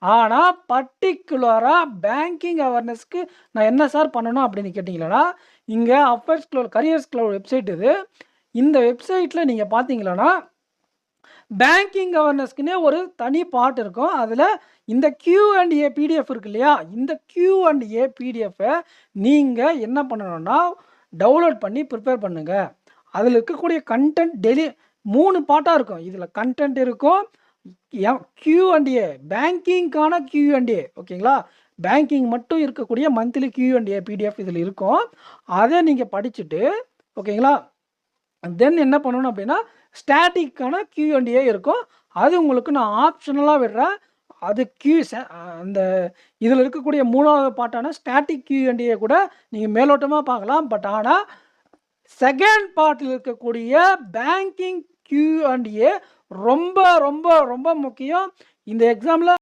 ஆனால் பர்ட்டிகுலராக பேங்கிங் அவேர்னஸ்க்கு நான் என்ன சார் பண்ணணும் அப்படின்னு கேட்டிங்களா, இங்கே uppers cloud careers cloud website இது. இந்த வெப்சைட்டில் நீங்கள் பார்த்தீங்களன்னா பேங்கிங் அவேர்னஸ்க்குன்னே ஒரு தனி பார்ட் இருக்கும். அதில் இந்த Q&A பிடிஎஃப் இருக்கு இல்லையா, இந்த Q&A பிடிஎஃப்பை நீங்கள் என்ன பண்ணணும்னா டவுன்லோட் பண்ணி ப்ரிப்பேர் பண்ணுங்கள். அதில் இருக்கக்கூடிய கண்டென்ட் 3 பார்ட்டாக இருக்கும். இதில் கண்டென்ட் இருக்கும், Q&A பேங்கிங்க்கான Q&A ஓகேங்களா. பேங்கிங் மட்டும் இருக்கக்கூடிய மந்த்லி Q&A பிடிஎஃப் இதில் இருக்கும். அதை நீங்கள் படிச்சுட்டு ஓகேங்களா, தென் என்ன பண்ணணும் அப்படின்னா ஸ்டாட்டிக்கான Q&A இருக்கும். அது உங்களுக்கு நான் ஆப்ஷனலாக விடுறேன். அது அந்த இதில் இருக்கக்கூடிய 3வது பார்ட்டான ஸ்டாட்டிக் Q&A கூட நீங்கள் மேலோட்டமாக பார்க்கலாம். பட் ஆனால் செகண்ட் பார்ட்டில் இருக்கக்கூடிய பேங்கிங் Q&A ரொம்ப ரொம்ப ரொம்ப முக்கியம். இந்த எக்ஸாமில்